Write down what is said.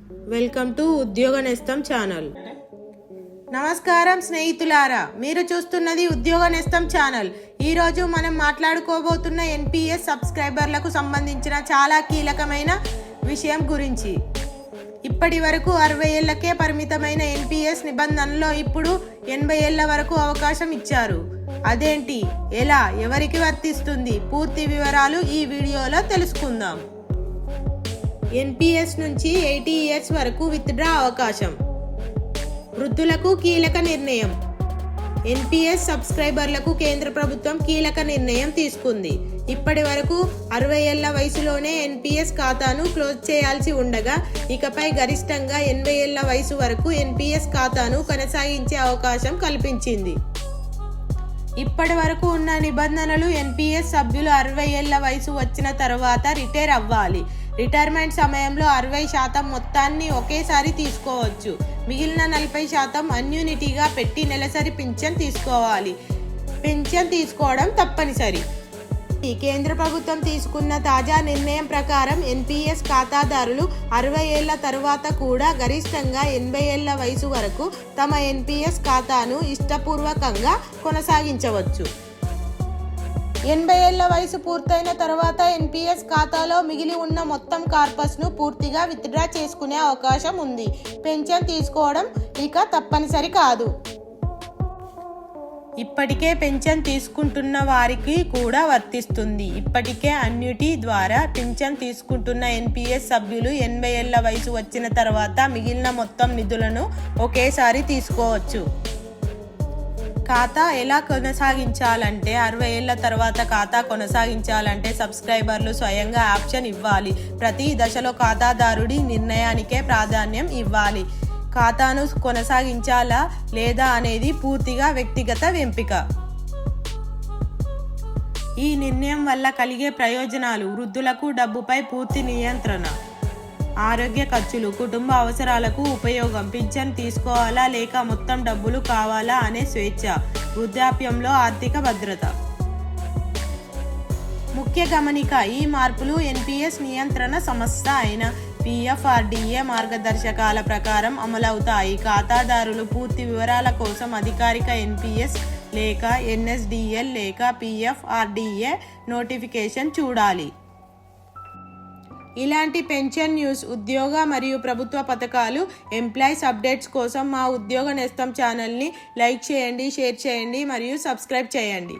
Welcome to ఉద్యోగ నేస్తం channel. నమస్కారం స్నేహితులారా, మీరు చూస్తున్నది ఉద్యోగ నేస్తం ఛానల్. ఈరోజు మనం మాట్లాడుకోబోతున్న ఎన్పిఎస్ సబ్స్క్రైబర్లకు సంబంధించిన చాలా కీలకమైన విషయం గురించి. ఇప్పటి వరకు 60 ఏళ్లకే పరిమితమైన ఎన్పిఎస్ నిబంధనలో ఇప్పుడు 80 ఏళ్ల వరకు అవకాశం ఇచ్చారు. అదేంటి, ఎలా, ఎవరికి వర్తిస్తుంది, పూర్తి వివరాలు ఈ వీడియోలో తెలుసుకుందాం. ఎన్పిఎస్ నుంచి 80 ఇయర్స్ వరకు విత్డ్రా అవకాశం. వృద్ధులకు కీలక నిర్ణయం. ఎన్పిఎస్ సబ్స్క్రైబర్లకు కేంద్ర ప్రభుత్వం కీలక నిర్ణయం తీసుకుంది. ఇప్పటి వరకు 60 ఏళ్ల వయసులోనే ఎన్పిఎస్ ఖాతాను క్లోజ్ చేయాల్సి ఉండగా ఇకపై గరిష్టంగా 80 ఏళ్ల వయసు వరకు ఎన్పిఎస్ ఖాతాను కొనసాగించే అవకాశం కల్పించింది. ఇప్పటి వరకు ఉన్న నిబంధనలు ఎన్పిఎస్ సభ్యులు 60 ఏళ్ల వయసు వచ్చిన తర్వాత రిటైర్ అవ్వాలి. రిటైర్మెంట్ సమయంలో 60% మొత్తాన్ని ఒకేసారి తీసుకోవచ్చు. మిగిలిన 40% అన్యూనిటీగా పెట్టి నెలసరి పింఛన్ తీసుకోవాలి. పింఛన్ తీసుకోవడం తప్పనిసరి. కేంద్ర ప్రభుత్వం తీసుకున్న తాజా నిర్ణయం ప్రకారం ఎన్పిఎస్ ఖాతాదారులు 60 ఏళ్ల తర్వాత కూడా గరిష్టంగా 80 ఏళ్ల వయసు వరకు తమ ఎన్పిఎస్ ఖాతాను ఇష్టపూర్వకంగా కొనసాగించవచ్చు. 80 ఏళ్ల వయసు పూర్తయిన తర్వాత ఎన్పిఎస్ ఖాతాలో మిగిలి ఉన్న మొత్తం కార్పస్ను పూర్తిగా విత్డ్రా చేసుకునే అవకాశం ఉంది. పెన్షన్ తీసుకోవడం ఇక తప్పనిసరి కాదు. ఇప్పటికే పెన్షన్ తీసుకుంటున్న వారికి కూడా వర్తిస్తుంది. ఇప్పటికే అన్యూటీ ద్వారా పెన్షన్ తీసుకుంటున్న ఎన్పిఎస్ సభ్యులు 80 ఏళ్ల వయసు వచ్చిన తర్వాత మిగిలిన మొత్తం నిధులను ఒకేసారి తీసుకోవచ్చు. ఖాతా ఎలా కొనసాగించాలంటే 60 ఏళ్ల తర్వాత ఖాతా కొనసాగించాలంటే సబ్స్క్రైబర్లు స్వయంగా ఆప్షన్ ఇవ్వాలి. ప్రతి దశలో ఖాతాదారుడి నిర్ణయానికే ప్రాధాన్యం ఇవ్వాలి. ఖాతాను కొనసాగించాలా లేదా అనేది పూర్తిగా వ్యక్తిగత ఎంపిక. ఈ నిర్ణయం వల్ల కలిగే ప్రయోజనాలు: వృద్ధులకు డబ్బుపై పూర్తి నియంత్రణ, ఆరోగ్య ఖర్చులు, కుటుంబ అవసరాలకు ఉపయోగం, పింఛన్ తీసుకోవాలా లేక మొత్తం డబ్బులు కావాలా అనే స్వేచ్ఛ, వృద్ధాప్యంలో ఆర్థిక భద్రత. ముఖ్య గమనిక: ఈ మార్పులు ఎన్పిఎస్ నియంత్రణ సంస్థ అయిన పిఎఫ్ఆర్డిఏ మార్గదర్శకాల ప్రకారం అమలవుతాయి. ఖాతాదారులు పూర్తి వివరాల కోసం అధికారిక ఎన్పిఎస్ లేక ఎన్ఎస్డిఎల్ లేక పిఎఫ్ఆర్డిఏ నోటిఫికేషన్ చూడాలి. ఇలాంటి పెన్షన్ న్యూస్, ఉద్యోగ మరియు ప్రభుత్వ పథకాలు, ఎంప్లాయీస్ అప్డేట్స్ కోసం మా ఉద్యోగ నేస్తం ఛానల్ని లైక్ చేయండి, షేర్ చేయండి మరియు సబ్స్క్రైబ్ చేయండి.